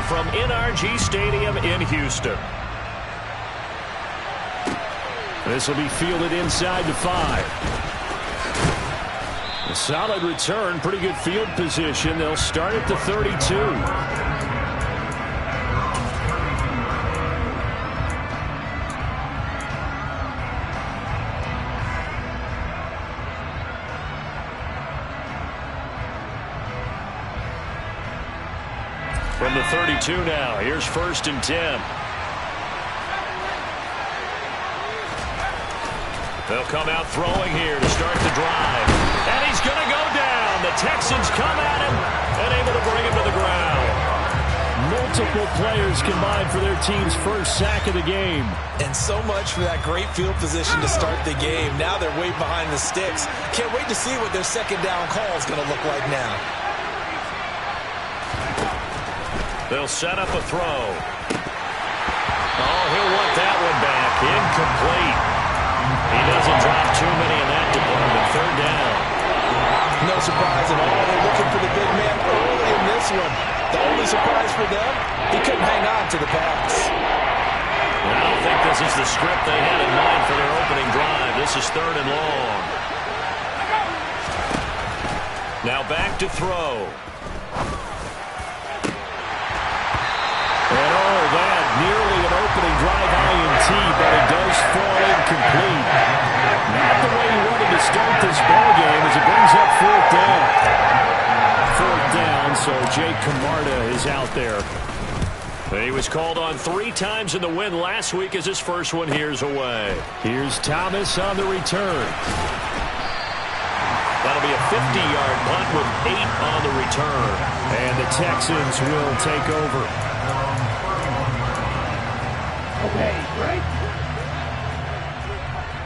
from NRG Stadium in Houston. This will be fielded inside the 5. A solid return, pretty good field position. They'll start at the 32. From the 32 now, here's 1st and 10. They'll come out throwing here to start the drive. And he's going to go down. The Texans come at him and able to bring him to the ground. Multiple players combined for their team's first sack of the game. And so much for that great field position to start the game. Now they're way behind the sticks. Can't wait to see what their second down call is going to look like now. They'll set up a throw. Oh, he'll want that one back. Incomplete. He doesn't drop too many in that department. 3rd down. No surprise at all. They're looking for the big man early in this one. The only surprise for them, he couldn't hang on to the pass. I don't think this is the script they had in mind for their opening drive. This is 3rd and long. Now back to throw. And oh, that nearly an opening drive INT, but it does fall incomplete. Not the way he wanted to start this ballgame as it brings up 4th down. 4th down, so Jake Camarda is out there. He was called on 3 times in the win last week as his first one here's away. Here's Thomas on the return. That'll be a 50-yard punt with 8 on the return. And the Texans will take over. Okay, right?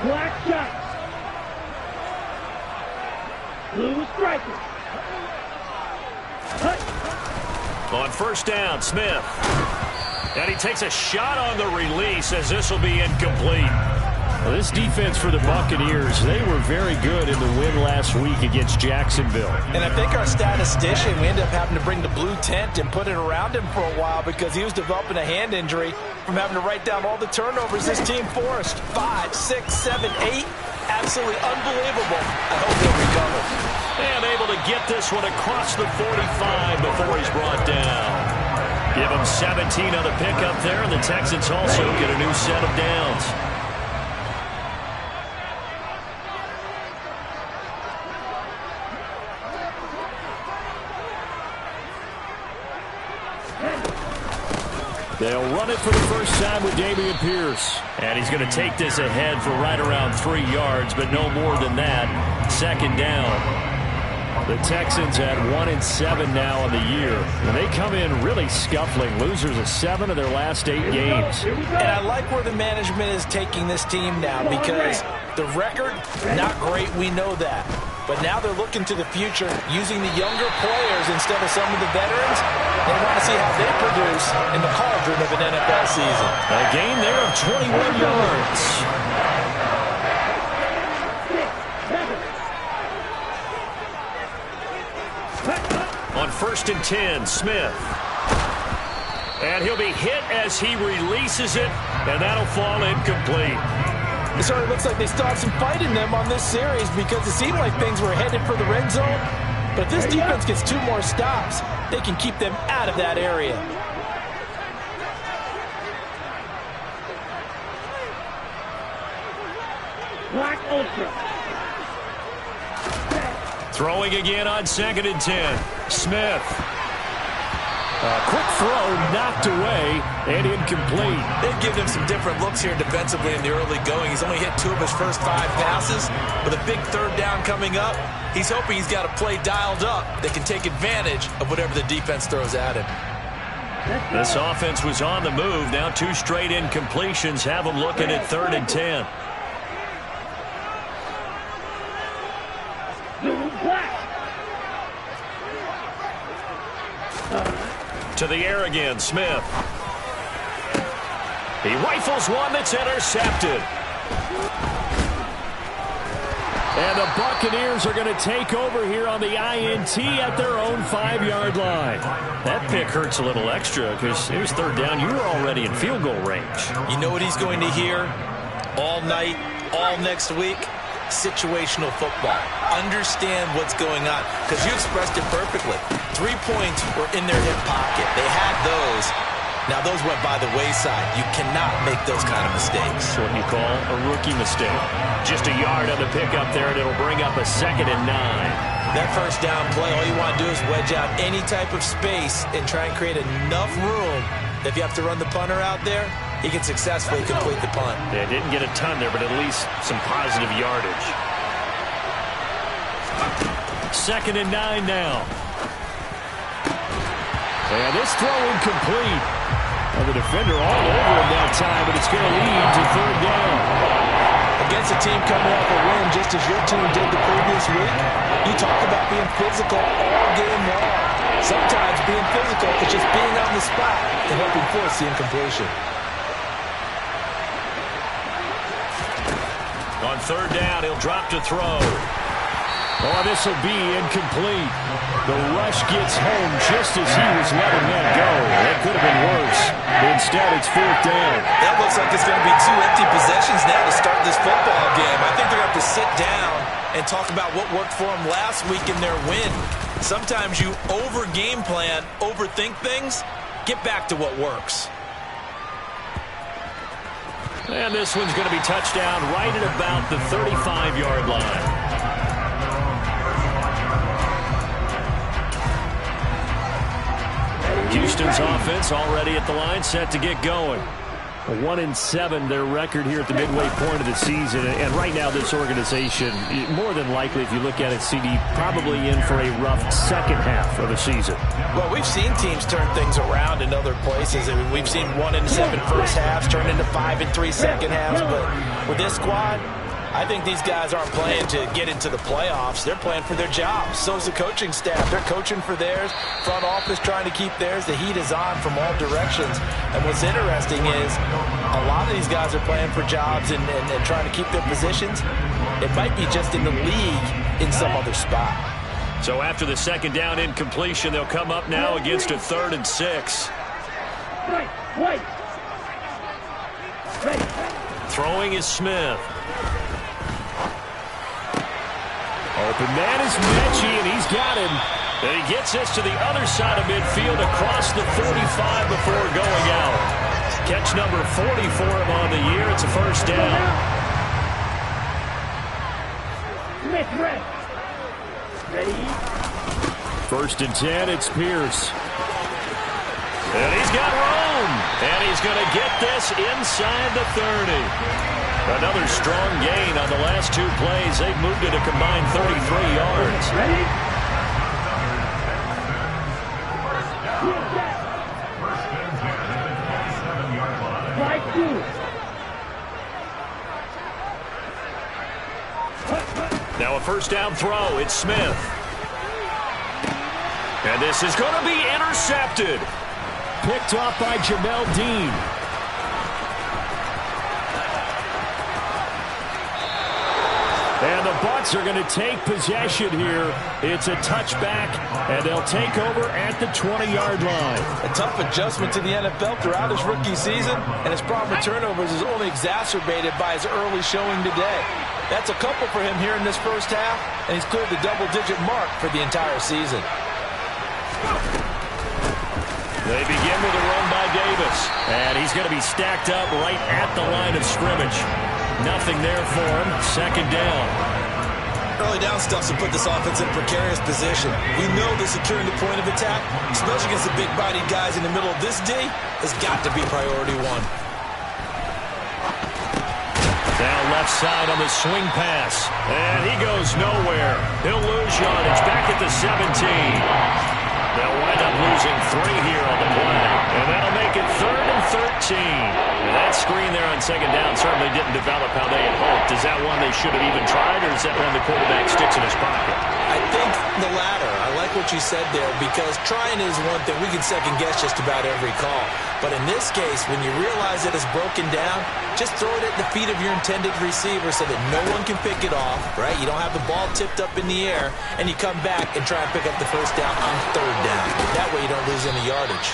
Black shot. Blue striker. On 1st down, Smith. And he takes a shot on the release as this will be incomplete. Well, this defense for the Buccaneers, they were very good in the win last week against Jacksonville. And I think our statistician, we ended up having to bring the blue tent and put it around him for a while because he was developing a hand injury from having to write down all the turnovers this team forced. 5, 6, 7, 8. Absolutely unbelievable. I hope he'll recover. And able to get this one across the 45 before he's brought down. Give him 17 on the pickup there, and the Texans also get a new set of downs. They'll run it for the first time with Dameon Pierce. And he's going to take this ahead for right around 3 yards, but no more than that. 2nd down. The Texans at 1-7 now on the year. And they come in really scuffling. Losers of 7 of their last 8 games. And I like where the management is taking this team now because the record, not great, we know that. But now they're looking to the future, using the younger players instead of some of the veterans. They want to see how they produce in the cauldron of an NFL season. A gain there of 21 yards. On 1st and 10, Smith. And he'll be hit as he releases it, and that'll fall incomplete. It sort of looks like they still have some fight in them on this series because it seemed like things were headed for the red zone. But if this defense gets 2 more stops, they can keep them out of that area. Black Ultra. Throwing again on 2nd and 10. Smith. Quick throw knocked away and incomplete. They've given him some different looks here defensively in the early going. He's only hit 2 of his first 5 passes. With a big 3rd down coming up, he's hoping he's got a play dialed up that can take advantage of whatever the defense throws at him. This offense was on the move. Now 2 straight incompletions have them looking at 3rd and 10. To the air again, Smith. He rifles one that's intercepted. And the Buccaneers are going to take over here on the INT at their own 5-yard line. That pick hurts a little extra because it was third down. You were already in field goal range. You know what he's going to hear all night, all next week? Situational football. Understand what's going on, because you expressed it perfectly. 3 points were in their hip pocket. They had those. Now, those went by the wayside. You cannot make those kind of mistakes. That's what you call a rookie mistake. Just a yard on the pickup there, and it'll bring up a 2nd and 9. That first down play, all you want to do is wedge out any type of space and try and create enough room. If you have to run the punter out there, he can successfully complete the punt. Yeah, didn't get a ton there, but at least some positive yardage. 2nd and 9 now. And this throw incomplete. And the defender all over him that time, but it's going to lead to 3rd down. Against a team coming off a win just as your team did the previous week, you talk about being physical all game long. Sometimes being physical is just being on the spot and helping force the incompletion. On 3rd down, he'll drop to throw. Oh, this will be incomplete. The rush gets home just as he was letting that go. That could have been worse. Instead, it's 4th down. That looks like it's going to be 2 empty possessions now to start this football game. I think they're going to have to sit down and talk about what worked for them last week in their win. Sometimes you over-game plan, overthink things. Get back to what works. And this one's going to be touchdown right at about the 35-yard line. Houston's offense already at the line, set to get going. 1-7, their record here at the midway point of the season. And right now, this organization, more than likely, if you look at it, CD, probably in for a rough second half of the season. Well, we've seen teams turn things around in other places. I mean, we've seen 1-7 first halves turn into 5-3 second halves. But with this squad, I think these guys aren't playing to get into the playoffs. They're playing for their jobs. So is the coaching staff. They're coaching for theirs. Front office trying to keep theirs. The heat is on from all directions. And what's interesting is a lot of these guys are playing for jobs and trying to keep their positions. It might be just in the league in some other spot. So after the 2nd down incompletion, they'll come up now against a 3rd and 6. Throwing is Smith. Open man is Mechie, and he's got him. And he gets this to the other side of midfield across the 45 before going out. Catch number 40 for him on the year. It's a 1st down. Smith ready. 1st and 10, it's Pierce. And he's got room. And he's going to get this inside the 30. Another strong gain on the last 2 plays. They've moved it a combined 33 yards. Ready? Slide 2. Now a 1st down throw. It's Smith. And this is going to be intercepted. Picked off by Jamel Dean. And the Bucs are going to take possession here. It's a touchback, and they'll take over at the 20-yard line. A tough adjustment to the NFL throughout his rookie season, and his problem with turnovers is only exacerbated by his early showing today. That's a couple for him here in this first half, and he's cleared the double-digit mark for the entire season. They begin with a run by Davis, and he's going to be stacked up right at the line of scrimmage. Nothing there for him. 2nd down. Early down stuff to put this offense in a precarious position. We know that securing the point of attack, especially against the big-bodied guys in the middle of this D, has got to be priority 1. Down left side on the swing pass. And he goes nowhere. He'll lose yardage back at the 17. They'll wind up losing 3 here on the play. And that'll make it 3rd and 13. And that screen there on 2nd down certainly didn't develop how they had hoped. Is that one they should have even tried, or is that one the quarterback sticks in his pocket? I think the latter. I like what you said there, because trying is one thing. We can second-guess just about every call. But in this case, when you realize that it's broken down, just throw it at the feet of your intended receiver so that no one can pick it off, right? You don't have the ball tipped up in the air, and you come back and try and pick up the first down on third down. That way you don't lose any yardage.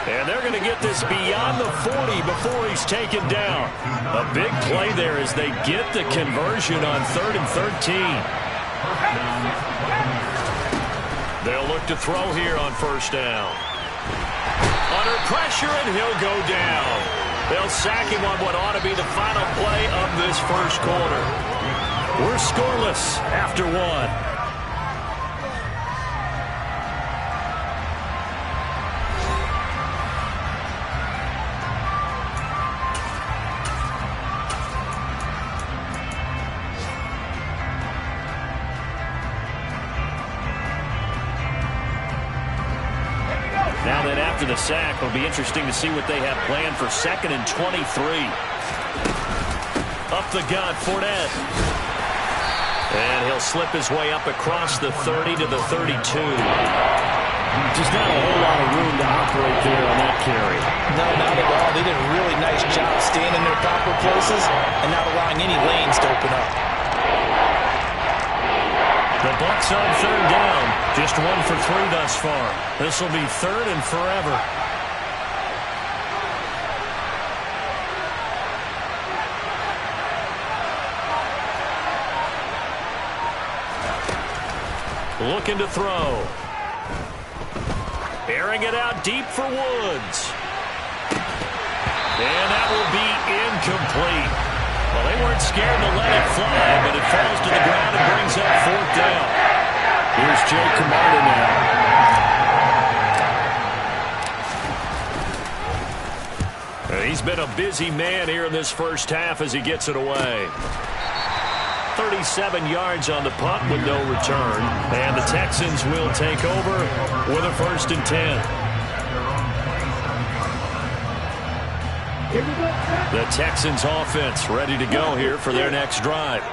And they're going to get this beyond the 40 before he's taken down. A big play there as they get the conversion on 3rd and 13. They'll look to throw here on first down. Under pressure, and he'll go down. They'll sack him on what ought to be the final play of this first quarter. We're scoreless after one. Now then, after the sack, it'll be interesting to see what they have planned for 2nd and 23. Up the gut, Fournette. And he'll slip his way up across the 30 to the 32. Just not a whole lot of room to operate there on that carry. No, not at all. They did a really nice job staying in their proper places and not allowing any lanes to open up. The Bucs on 3rd down. Just 1 for 3 thus far. This will be 3rd and forever. Looking to throw. Airing it out deep for Woods. And that will be incomplete. Well, they weren't scared to let it fly, but it falls to the ground and brings up 4th down. Here's Jay Camarda now. He's been a busy man here in this first half as he gets it away. 37 yards on the punt with no return. And the Texans will take over with a 1st and 10. The Texans offense ready to go here for their next drive.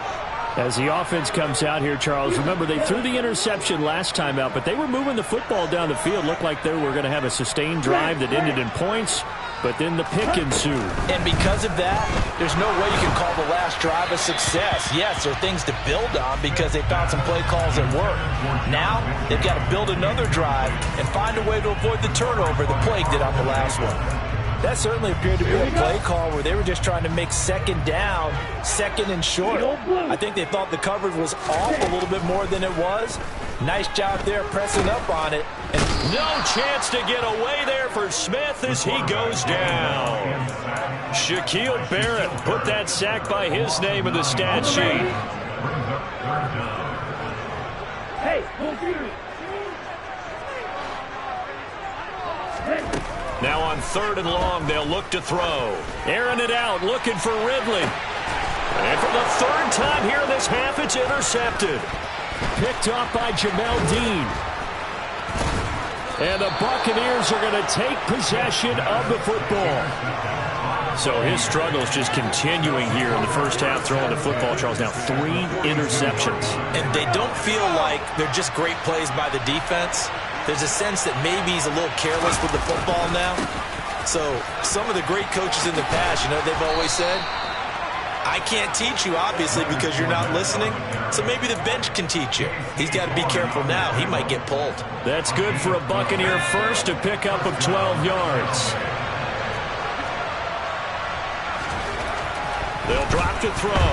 As the offense comes out here, Charles, remember they threw the interception last time out, but they were moving the football down the field. Looked like they were going to have a sustained drive that ended in points, but then the pick ensued. And because of that, there's no way you can call the last drive a success. Yes, there are things to build on because they found some play calls that work. Now, they've got to build another drive and find a way to avoid the turnover that plagued it on the last one. That certainly appeared to be a play call where they were just trying to make 2nd down, 2nd and short. I think they thought the coverage was off a little bit more than it was. Nice job there pressing up on it. And no chance to get away there for Smith as he goes down. Shaquille Barrett put that sack by his name in the stat sheet. Hey, now on 3rd and long, they'll look to throw. Airing it out, looking for Ridley. And for the 3rd time here in this half, it's intercepted. Picked off by Jamel Dean. And the Buccaneers are going to take possession of the football. So his struggles just continuing here in the first half, throwing the football, Charles. Now 3 interceptions. And they don't feel like they're just great plays by the defense. There's a sense that maybe he's a little careless with the football now. So some of the great coaches in the past, you know, they've always said, I can't teach you, obviously, because you're not listening. So maybe the bench can teach you. He's got to be careful now. He might get pulled. That's good for a Buccaneer first to pick up of 12 yards. They'll drop to throw.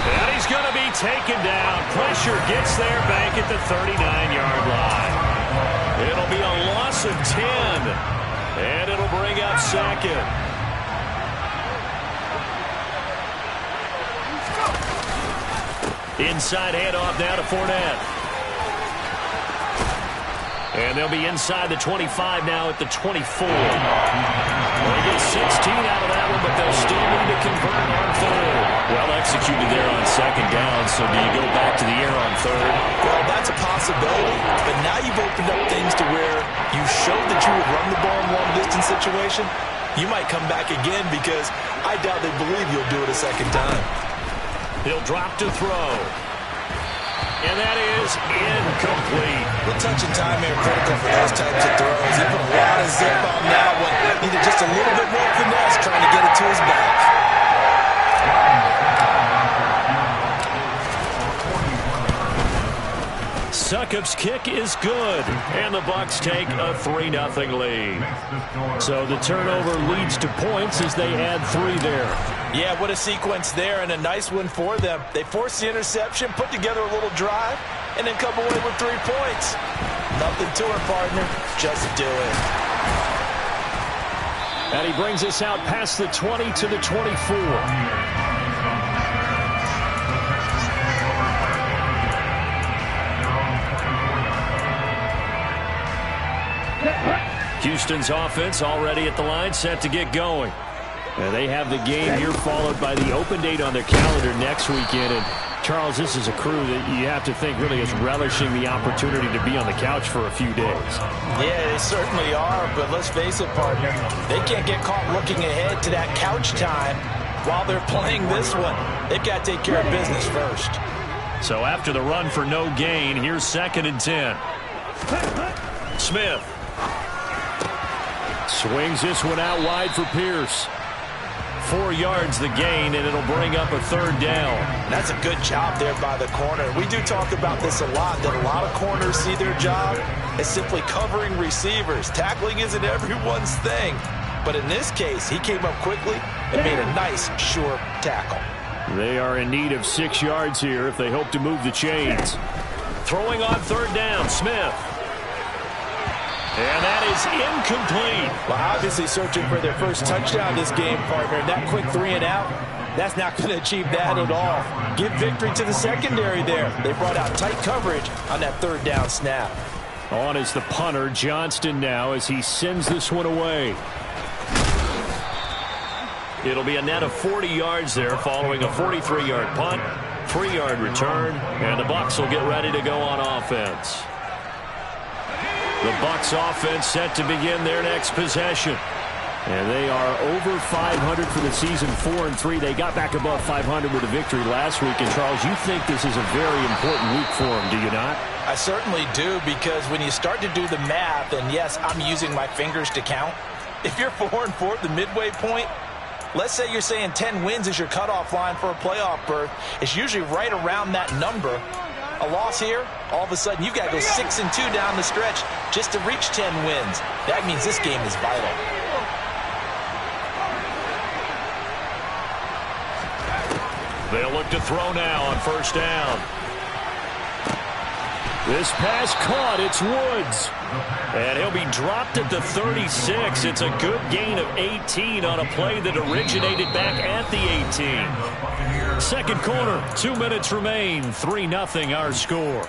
And he's going to be taken down. Pressure gets there back at the 39-yard line. It'll be a loss of 10. And it'll bring up 2nd. Inside handoff now to Fournette. And they'll be inside the 25 now at the 24. They get 16 out of that one, but they'll still need to convert on 3rd. Well executed there on 2nd down, so do you go back to the air on 3rd? Well, that's a possibility, but now you've opened up things to where you showed that you would run the ball in long-distance situation. You might come back again because I doubt they believe you'll do it a 2nd time. He'll drop to throw. and that is incomplete. The touch and timing are critical for those types of throws. He put a lot of zip on that one. Needed just a little bit more finesse trying to get it to his back. Succop's kick is good, and the Bucs take a 3-0 lead. So the turnover leads to points as they add 3 there. Yeah, what a sequence there, and a nice one for them. They force the interception, put together a little drive, and then come away with 3 points. Nothing to it, partner. Just do it. And he brings us out past the 20 to the 24. Houston's offense already at the line, set to get going. And they have the game here followed by the open date on their calendar next weekend. And Charles, this is a crew that you have to think really is relishing the opportunity to be on the couch for a few days. Yeah, they certainly are, but let's face it, partner. They can't get caught looking ahead to that couch time while they're playing this one. They've got to take care of business first. So after the run for no gain, here's 2nd and 10. Smith. Swings this one out wide for Pierce. 4 yards the gain, and it'll bring up a 3rd down. That's a good job there by the corner. We do talk about this a lot, that a lot of corners see their job as simply covering receivers. Tackling isn't everyone's thing. But in this case, he came up quickly and made a nice, sure tackle. They are in need of 6 yards here if they hope to move the chains. Throwing on 3rd down, Smith. And that is incomplete. Well, obviously searching for their first touchdown this game, partner. That quick 3 and out, that's not going to achieve that at all. Give victory to the secondary there. They brought out tight coverage on that 3rd down snap. On is the punter, Johnston, now as he sends this one away. It'll be a net of 40 yards there following a 43-yard punt, 3-yard return, and the Bucs will get ready to go on offense. The Bucs offense set to begin their next possession. And they are over 500 for the season, 4-3. They got back above 500 with a victory last week. And, Charles, you think this is a very important week for them, do you not? I certainly do, because when you start to do the math, and yes, I'm using my fingers to count. If you're 4-4 at the midway point, let's say you're saying 10 wins is your cutoff line for a playoff berth. It's usually right around that number. A loss here, all of a sudden you've got to go 6-2 down the stretch just to reach 10 wins. That means this game is vital. They'll look to throw now on 1st down. This pass caught. It's Woods. And he'll be dropped at the 36. It's a good gain of 18 on a play that originated back at the 18. 2nd quarter, 2 minutes remain. 3-0 our score.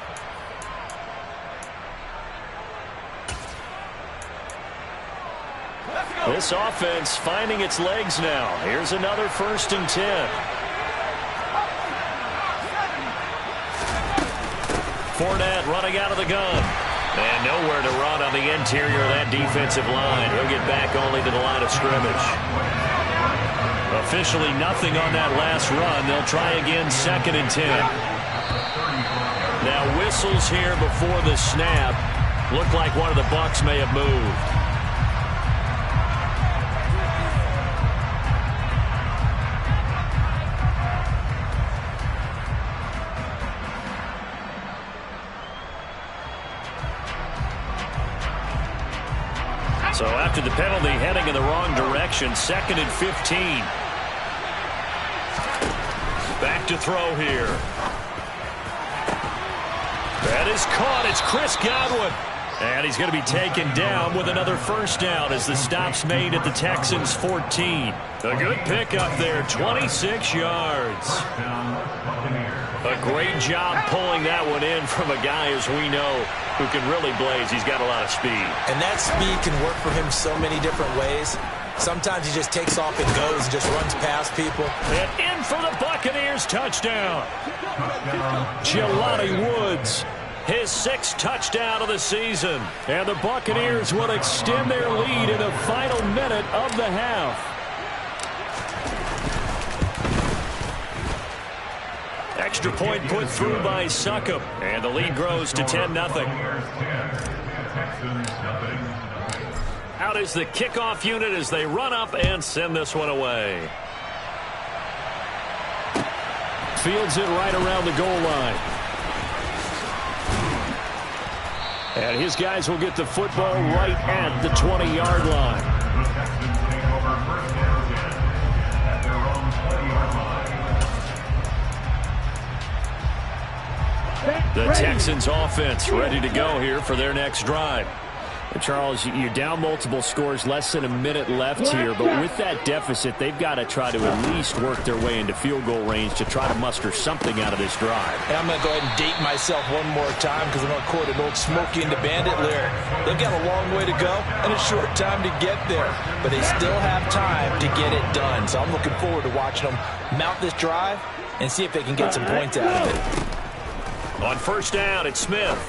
This offense finding its legs now. Here's another 1st and 10. Fournette running out of the gun. And nowhere to run on the interior of that defensive line. He'll get back only to the line of scrimmage. Officially nothing on that last run. They'll try again 2nd and 10. Now whistles here before the snap. Looked like one of the Bucs may have moved. So after the penalty, heading in the wrong direction, 2nd and 15. Back to throw here. That is caught. It's Chris Godwin. And he's going to be taken down with another 1st down as the stop's made at the Texans' 14. A good pickup there, 26 yards. A great job pulling that one in from a guy, as we know, who can really blaze. He's got a lot of speed. And that speed can work for him so many different ways. Sometimes he just takes off and goes and just runs past people. And in for the Buccaneers touchdown. Jelani Woods, his 6th touchdown of the season. And the Buccaneers will extend their lead in the final minute of the half. extra point put through by Succop. And the lead grows to 10-0. Out is the kickoff unit as they run up and send this one away. Fields it right around the goal line. And his guys will get the football right at the 20-yard line. The Texans offense ready to go here for their next drive. Charles, you're down multiple scores, less than a minute left here, but with that deficit, they've got to try to at least work their way into field goal range to try to muster something out of this drive. And I'm going to go ahead and date myself one more time because I'm going to quote an old Smokey and the Bandit lyric. They've got a long way to go and a short time to get there, but they still have time to get it done. So I'm looking forward to watching them mount this drive and see if they can get some points out of it. On first down, it's Smith.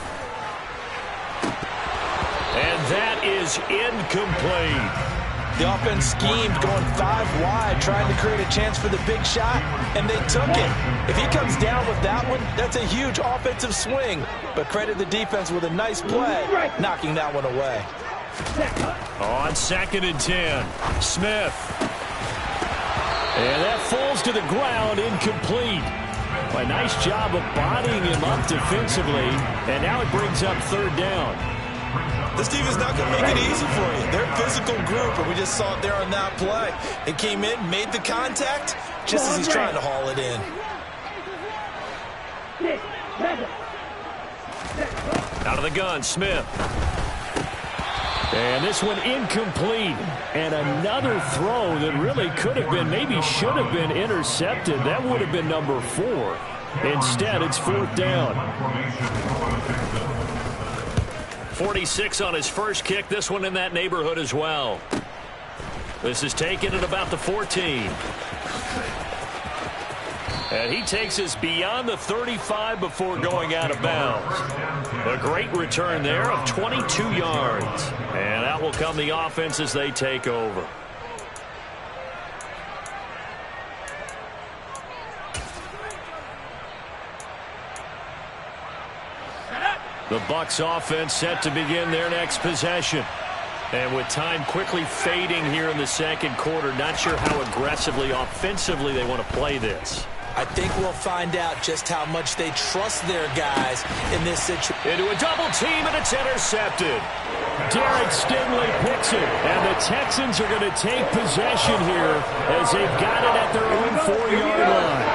And that is incomplete. The offense schemed going 5 wide, trying to create a chance for the big shot, and they took it. If he comes down with that one, that's a huge offensive swing. But credit the defense with a nice play, knocking that one away. On 2nd and 10, Smith. And that falls to the ground, incomplete. A nice job of bodying him up defensively, and now it brings up 3rd down. This defense not going to make it easy for you. They're a physical group, and we just saw it there on that play. It came in, made the contact, just as he's trying to haul it in. Out of the gun, Smith. And this one incomplete. And another throw that really could have been, maybe should have been intercepted. That would have been number 4. Instead, it's 4th down. 46 on his first kick. This one in that neighborhood as well. This is taken at about the 14. And he takes us beyond the 35 before going out of bounds. A great return there of 22 yards. And out will come the offense as they take over. The Bucs offense set to begin their next possession. And with time quickly fading here in the 2nd quarter, not sure how aggressively, offensively they want to play this. I think we'll find out just how much they trust their guys in this situation. Into a double team, and it's intercepted. Derek Stingley picks it, and the Texans are going to take possession here as they've got it at their own 4-yard line.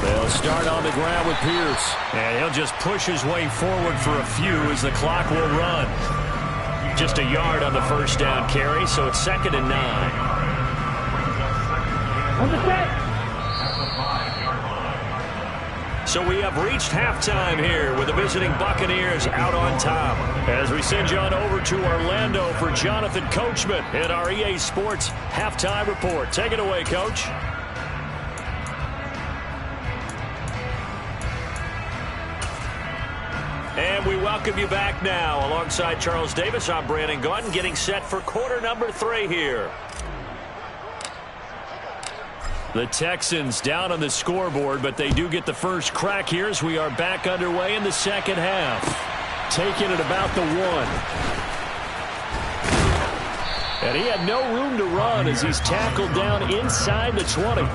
They'll start on the ground with Pierce. And he'll just push his way forward for a few as the clock will run. Just a yard on the first down carry, so it's 2nd and 9. So we have reached halftime here with the visiting Buccaneers out on top. As we send you on over to Orlando for Jonathan Coachman in our EA Sports Halftime Report. Take it away, Coach. And we welcome you back now. Alongside Charles Davis, I'm Brandon Gaudin, getting set for quarter number 3 here. The Texans down on the scoreboard, but they do get the first crack here as we are back underway in the 2nd half. Taking it about the 1. And he had no room to run as he's tackled down inside the 20.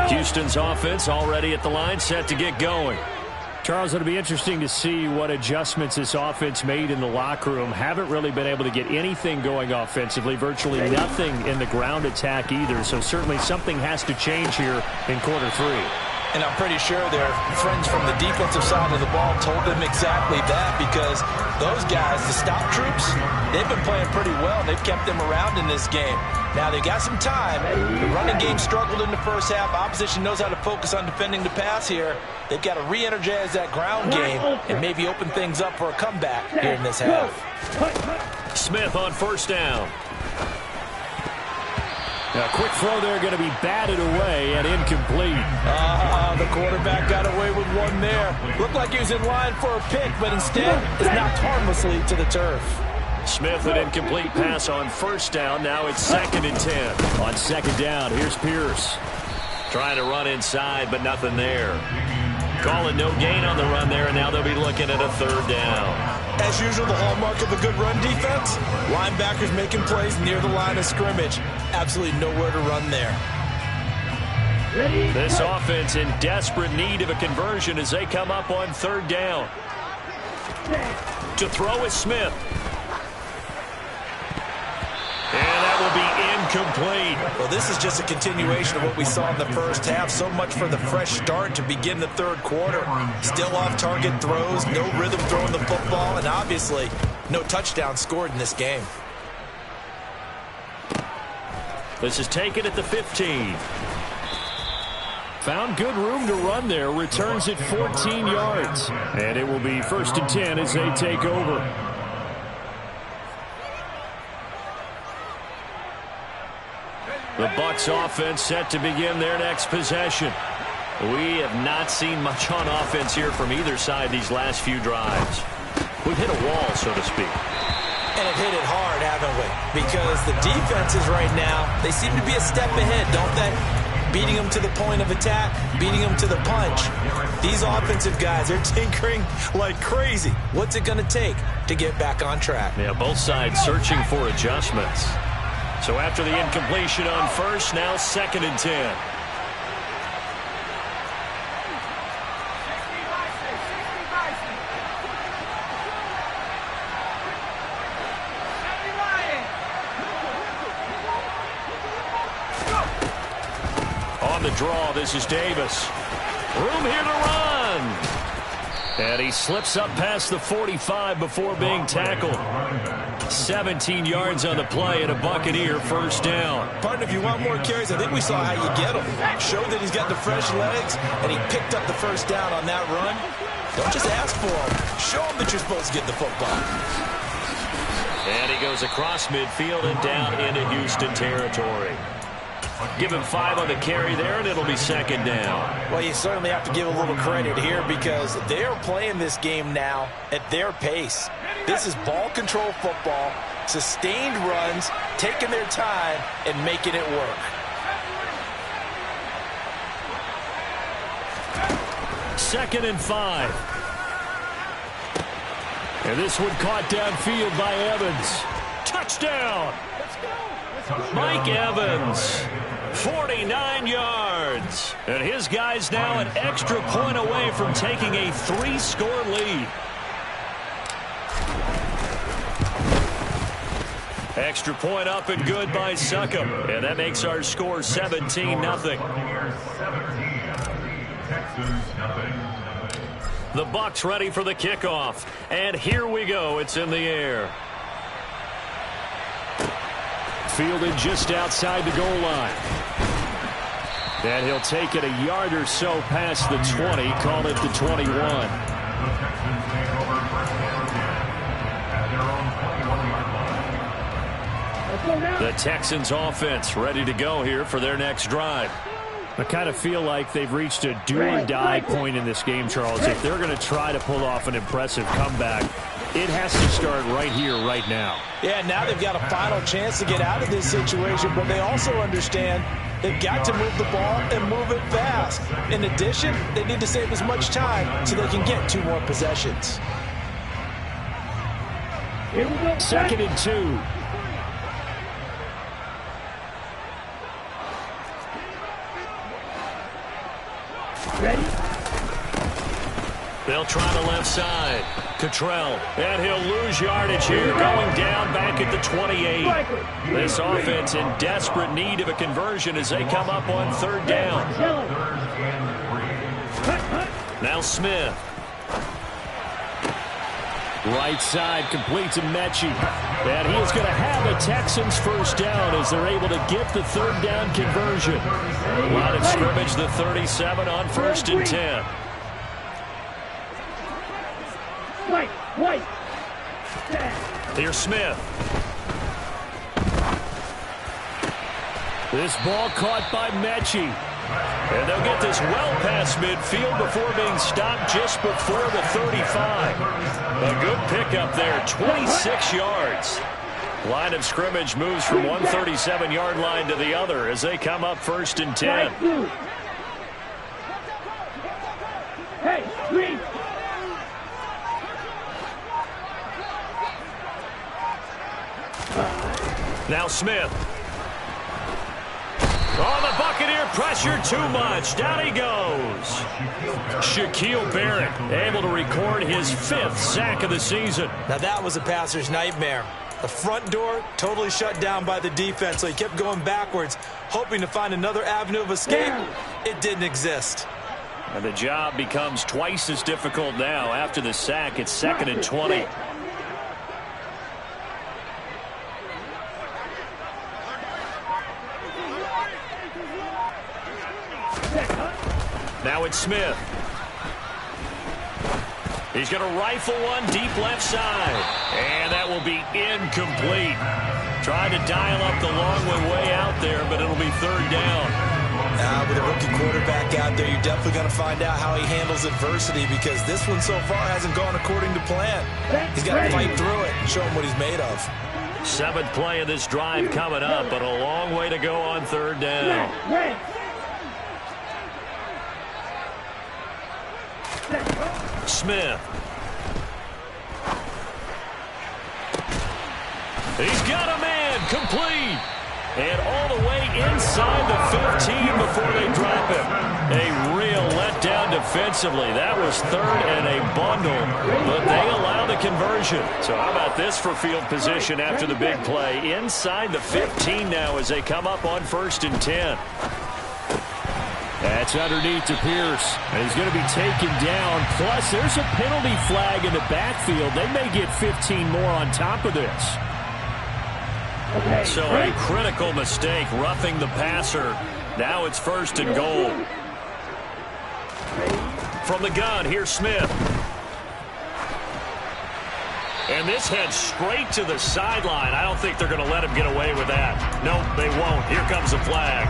Houston's offense already at the line, set to get going. Charles, it'll be interesting to see what adjustments this offense made in the locker room. Haven't really been able to get anything going offensively, virtually nothing in the ground attack either. So certainly something has to change here in quarter 3. And I'm pretty sure their friends from the defensive side of the ball told them exactly that, because those guys, the stop troops, they've been playing pretty well. They've kept them around in this game. Now they got some time. The running game struggled in the first half. Opposition knows how to focus on defending the pass here. They've got to re-energize that ground game and maybe open things up for a comeback here in this half. Smith on first down. A quick throw there going to be batted away and incomplete. The quarterback got away with one there. Looked like he was in line for a pick, but instead is knocked harmlessly to the turf. Smith, an incomplete pass on first down. Now it's 2nd and 10. On second down, here's Pierce. Trying to run inside, but nothing there. Calling no gain on the run there, and now they'll be looking at a 3rd down. As usual, the hallmark of a good run defense, linebackers making plays near the line of scrimmage. Absolutely nowhere to run there. This offense in desperate need of a conversion as they come up on 3rd down. To throw is Smith. And that will be incomplete. Well, this is just a continuation of what we saw in the first half. So much for the fresh start to begin the 3rd quarter. Still off-target throws, no rhythm throwing the football, and obviously no touchdown scored in this game. This is taken at the 15. Found good room to run there. Returns it 14 yards. And it will be 1st and 10 as they take over. The Bucs offense set to begin their next possession. We have not seen much on offense here from either side these last few drives. We've hit a wall, so to speak. And have hit it hard, haven't we? Because the defenses right now, they seem to be a step ahead, don't they? Beating them to the point of attack, beating them to the punch. These offensive guys, they're tinkering like crazy. What's it going to take to get back on track? Yeah, both sides searching for adjustments. So after the incompletion on first, now 2nd and 10. On the draw, this is Davis. Room here to run. And he slips up past the 45 before being tackled. 17 yards on the play and a Buccaneer 1st down. Partner, if you want more carries, I think we saw how you get him. Showed that he's got the fresh legs, and he picked up the 1st down on that run. Don't just ask for him. Show him that you're supposed to get the football. And he goes across midfield and down into Houston territory. Give him 5 on the carry there, and it'll be 2nd down. Well, you certainly have to give a little credit here because they are playing this game now at their pace. This is ball control football, sustained runs, taking their time, and making it work. Second and 5. And this one caught downfield by Evans. Touchdown! Mike Evans, 49 yards. And his guys now an extra point away from taking a 3-score lead. Extra point up and good by Succop. And that makes our score 17-0. The Bucs ready for the kickoff. And here we go. It's in the air. Fielded just outside the goal line. And he'll take it a yard or so past the 20. Call it the 21. The Texans offense ready to go here for their next drive. I kind of feel like they've reached a do-or-die point in this game, Charles. If they're going to try to pull off an impressive comeback, it has to start right here, right now. Yeah, now they've got a final chance to get out of this situation, but they also understand they've got to move the ball and move it fast. In addition, they need to save as much time so they can get 2 more possessions. 2nd and 2. Ready? They'll try the left side. Cottrell, and he'll lose yardage here, going down back at the 28. This offense in desperate need of a conversion as they come up on 3rd down. Now Smith. Right side, complete to Mechie. And he is going to have a Texans 1st down as they're able to get the 3rd down conversion. Line of scrimmage, the 37 on 1st and 10. White. Here's Smith. This ball caught by Mechie. And they'll get this well past midfield before being stopped just before the 35. A good pickup there, 26 yards. Line of scrimmage moves from one 37-yard line to the other as they come up 1st and 10. Hey, green. Now Smith. Oh, the Buccaneer pressure too much. Down he goes. Shaquille Barrett able to record his 5th sack of the season. Now that was a passer's nightmare. The front door totally shut down by the defense, so he kept going backwards, hoping to find another avenue of escape. It didn't exist. And the job becomes twice as difficult now. After the sack, it's 2nd and 20. Now it's Smith. He's going to rifle one deep left side. And that will be incomplete. Trying to dial up the long way out there, but it'll be 3rd down. With a rookie quarterback out there, you're definitely going to find out how he handles adversity, because this one so far hasn't gone according to plan. He's got to fight through it and show him what he's made of. 7th play of this drive coming up, but a long way to go on 3rd down. Smith. He's got a man, complete. And all the way inside the 15 before they drop him. A real letdown defensively. That was 3rd and a bundle, but they allow the conversion. So how about this for field position after the big play? Inside the 15 now as they come up on 1st and 10. That's underneath to Pierce. And he's going to be taken down. Plus, there's a penalty flag in the backfield. They may get 15 more on top of this. So a critical mistake, roughing the passer. Now it's 1st and goal. From the gun, here's Smith. And this heads straight to the sideline. I don't think they're going to let him get away with that. Nope, they won't. Here comes the flag.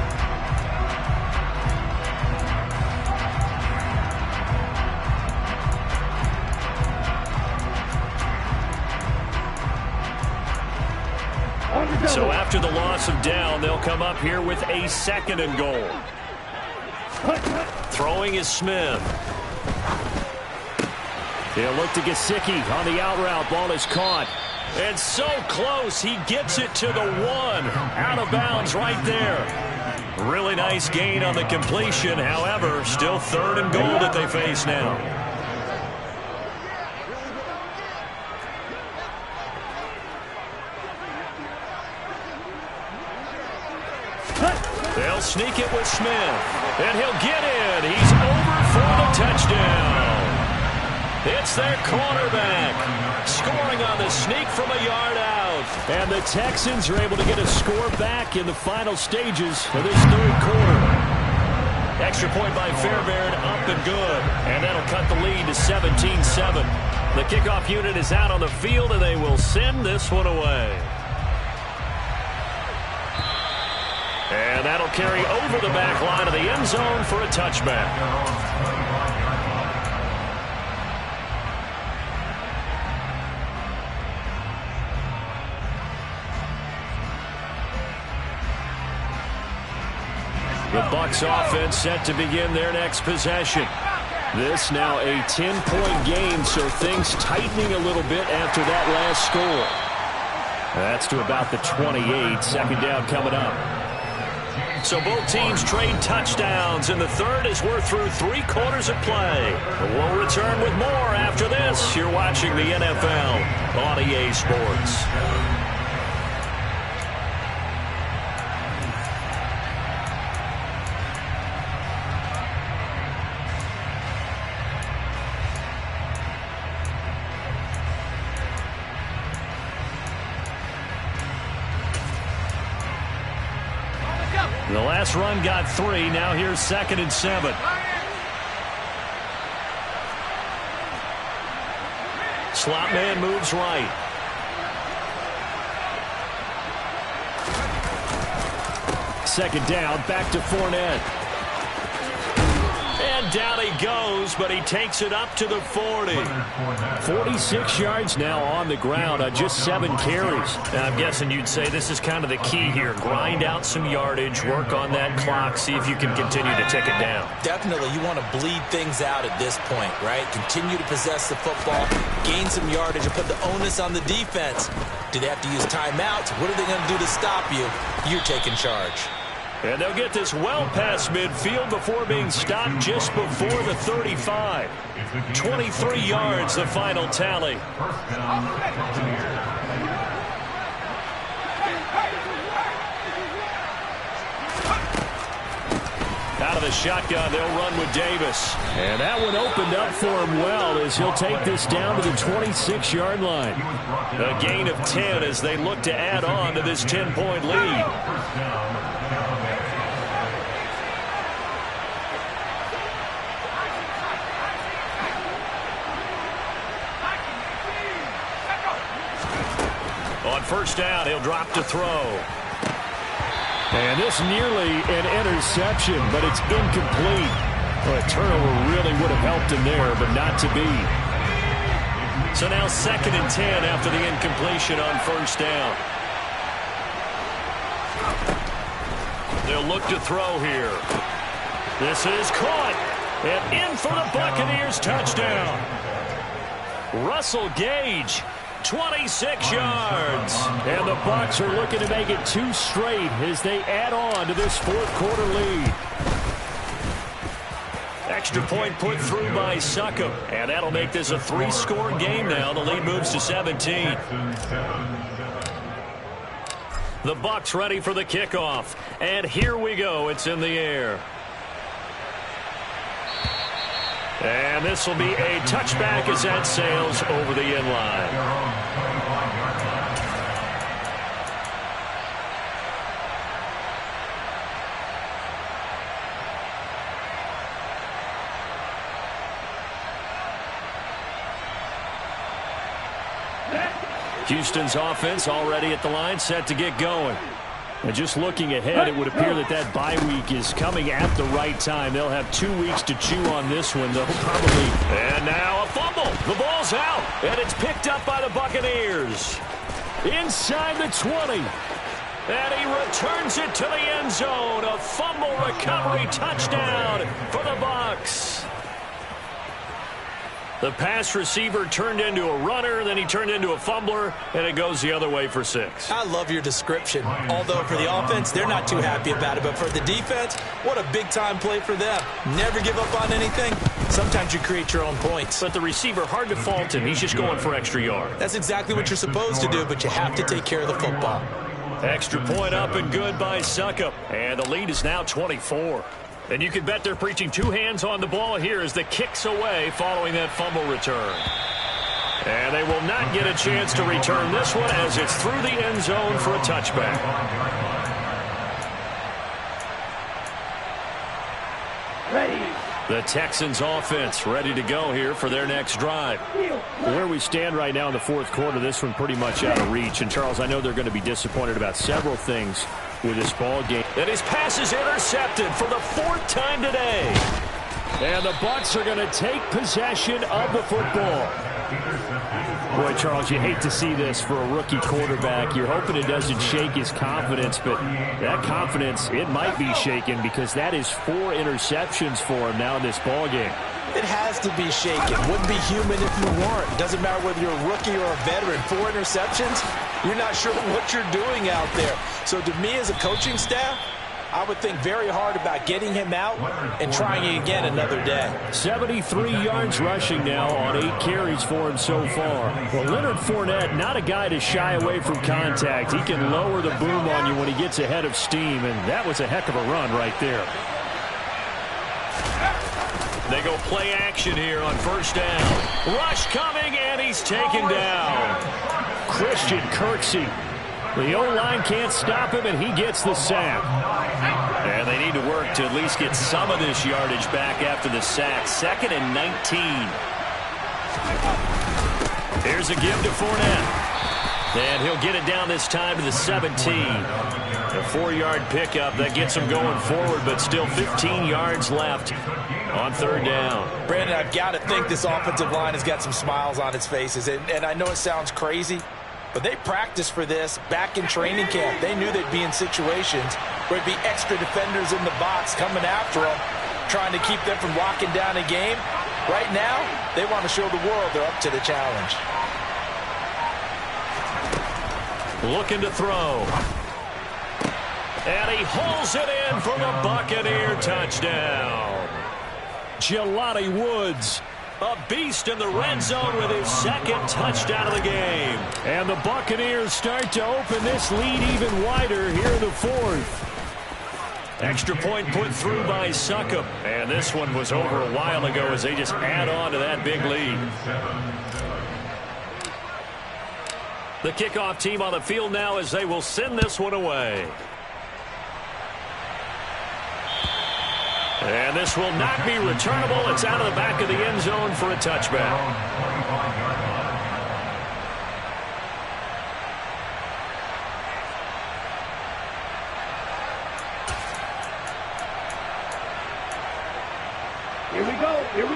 So after the loss of down, they'll come up here with a 2nd and goal. Throwing is Smith. He'll look to Gesicki on the out route. Ball is caught. And so close. He gets it to the 1. Out of bounds right there. Really nice gain on the completion. However, still 3rd and goal that they face now. They'll sneak it with Smith. And he'll get in. He's over for the touchdown. It's their cornerback. Scoring on the sneak from a yard out. And the Texans are able to get a score back in the final stages of this 3rd quarter. Extra point by Fairbairn, up and good. And that'll cut the lead to 17-7. The kickoff unit is out on the field, and they will send this one away. And that'll carry over the back line of the end zone for a touchback. The Bucs offense set to begin their next possession. This now a 10-point game, so things tightening a little bit after that last score. That's to about the 28. 2nd down coming up. So both teams trade touchdowns in the 3rd as we're through 3 quarters of play. We'll return with more after this. You're watching the NFL on EA Sports. The last run got 3. Now here's 2nd and 7. Slot man moves right. second down. Back to Fournette. And down he goes, but he takes it up to the 40. 46 yards now on the ground on just 7 carries. Now, I'm guessing you'd say this is kind of the key here. Grind out some yardage, work on that clock, see if you can continue to tick it down. Definitely, you want to bleed things out at this point, right? Continue to possess the football, gain some yardage, and put the onus on the defense. Do they have to use timeouts? What are they going to do to stop you? You're taking charge. And they'll get this well past midfield before being stopped just before the 35. 23 yards, the final tally. Out of the shotgun, they'll run with Davis. And that one opened up for him well as he'll take this down to the 26-yard line. A gain of 10 as they look to add on to this 10-point lead. On first down, he'll drop to throw. And this nearly an interception, but it's incomplete. Well, a turnover really would have helped him there, but not to be. So now 2nd and 10 after the incompletion on first down. They'll look to throw here. This is caught. And in for the Buccaneers touchdown. Russell Gage. 26 yards. And the Bucs are looking to make it 2 straight as they add on to this 4th quarter lead. Extra point put through by Succop. And that'll make this a 3-score game now. The lead moves to 17. The Bucs ready for the kickoff. And here we go. It's in the air. And this will be a touchback as that sails over the end line. Houston's offense already at the line, set to get going. And just looking ahead, it would appear that that bye week is coming at the right time. They'll have 2 weeks to chew on this one. They'll probably... And now a fumble. The ball's out, and it's picked up by the Buccaneers. Inside the 20. And he returns it to the end zone. A fumble recovery touchdown for the Bucs. The pass receiver turned into a runner, then he turned into a fumbler, and it goes the other way for 6. I love your description. Although for the offense, they're not too happy about it. But for the defense, what a big-time play for them. Never give up on anything. Sometimes you create your own points. But the receiver, hard to fault him. He's just going for extra yard. That's exactly what you're supposed to do, but you have to take care of the football. Extra point up and good by Succop. And the lead is now 24. And you can bet they're preaching 2 hands on the ball here as the kick's away following that fumble return. And they will not get a chance to return this one as it's through the end zone for a touchback. Ready. The Texans offense ready to go here for their next drive. Where we stand right now in the 4th quarter, this one pretty much out of reach. And, Charles, I know they're going to be disappointed about several things with this ball game. And his pass is intercepted for the 4th time today. And the Bucs are going to take possession of the football. Boy, Charles, you hate to see this for a rookie quarterback. You're hoping it doesn't shake his confidence, but that confidence, it might be shaken because that is 4 interceptions for him now in this ball game. It has to be shaken. Wouldn't be human if you weren't. Doesn't matter whether you're a rookie or a veteran. 4 interceptions, you're not sure what you're doing out there. So to me as a coaching staff, I would think very hard about getting him out and trying it again another day. 73 yards rushing now on 8 carries for him so far. Well, Leonard Fournette, not a guy to shy away from contact. He can lower the boom on you when he gets ahead of steam, and that was a heck of a run right there. They go play action here on first down. Rush coming, and he's taken down. Christian Kirksey. The O-line can't stop him, and he gets the sack. And they need to work to at least get some of this yardage back after the sack. 2nd and 19. Here's a give to Fournette. And he'll get it down this time to the 17. A 4-yard pickup that gets him going forward, but still 15 yards left on third down. Brandon, I've got to think this offensive line has got some smiles on its faces. And I know it sounds crazy, but they practiced for this back in training camp. They knew they'd be in situations where it'd be extra defenders in the box coming after them, trying to keep them from locking down a game. Right now, they want to show the world they're up to the challenge. Looking to throw. And he hauls it in for the Buccaneer touchdown. Jelani Woods, a beast in the red zone with his second touchdown of the game. And the Buccaneers start to open this lead even wider here in the fourth. Extra point put through by Succop. And this one was over a while ago as they just add on to that big lead. The kickoff team on the field now as they will send this one away. And this will not be returnable. It's out of the back of the end zone for a touchback.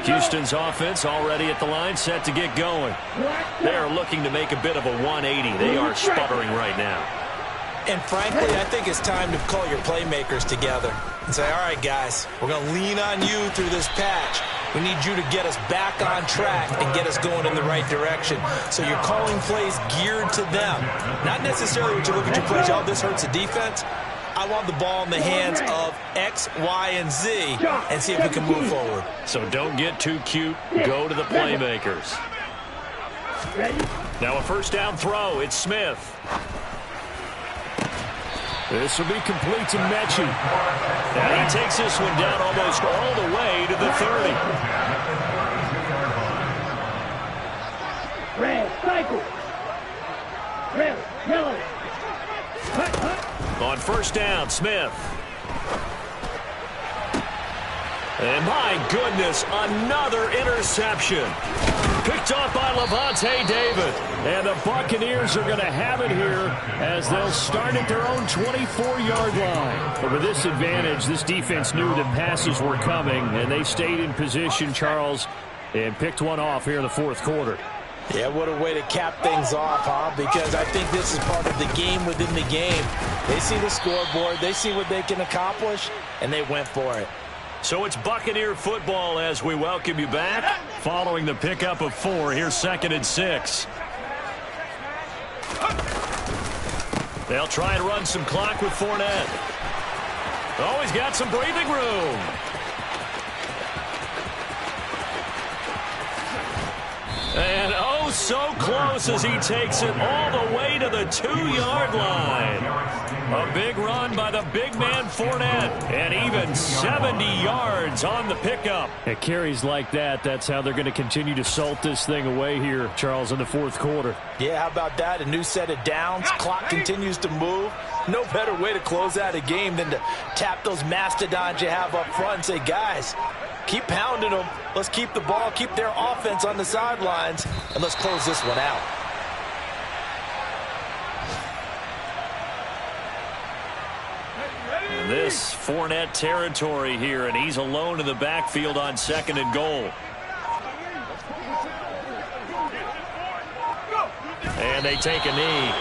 Houston's offense already at the line, set to get going. They're looking to make a bit of a 180. They are sputtering right now. And frankly, I think it's time to call your playmakers together and say, all right, guys, we're going to lean on you through this patch. We need you to get us back on track and get us going in the right direction. So you're calling plays geared to them. Not necessarily when you look at your plays, oh, this hurts the defense. I want the ball in the hands of X, Y, and Z and see if we can move forward. So don't get too cute. Go to the playmakers. Now a first down throw. It's Smith. This will be complete to Mechie. And he takes this one down almost all the way to the 30. Red, cycle. Red, yellow. On first down, Smith. And my goodness, another interception. Picked off by Levante David. And the Buccaneers are going to have it here as they'll start at their own 24-yard line. But with this advantage, this defense knew that passes were coming, and they stayed in position, Charles, and picked one off here in the fourth quarter. Yeah, what a way to cap things off, huh? Because I think this is part of the game within the game. They see the scoreboard, they see what they can accomplish, and they went for it. So it's Buccaneer football as we welcome you back. Following the pickup of 4, here's 2nd and 6. They'll try and run some clock with Fournette. Oh, he's got some breathing room. And oh, so close as he takes it all the way to the 2-yard line. A big run by the big man Fournette. And even 70 yards on the pickup. At carries like that, that's how they're going to continue to salt this thing away here, Charles, in the fourth quarter. Yeah, how about that? A new set of downs. Clock continues to move. No better way to close out a game than to tap those mastodons you have up front and say, guys, keep pounding them. Let's keep the ball, keep their offense on the sidelines, and let's close this one out. This Fournette territory here, and he's alone in the backfield on 2nd and goal. And they take a knee.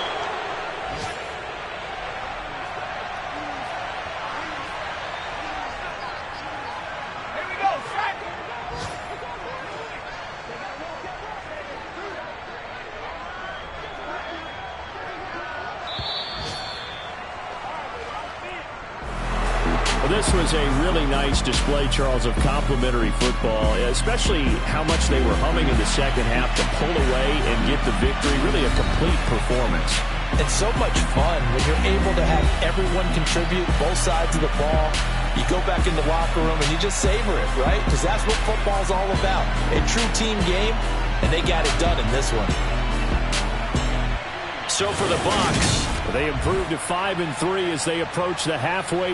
This was a really nice display, Charles, of complimentary football, especially how much they were humming in the second half to pull away and get the victory. Really a complete performance. It's so much fun when you're able to have everyone contribute, both sides of the ball. You go back in the locker room and you just savor it, right? Because that's what football's all about. A true team game, and they got it done in this one. So for the Bucs, they improved to 5-3 as they approach the halfway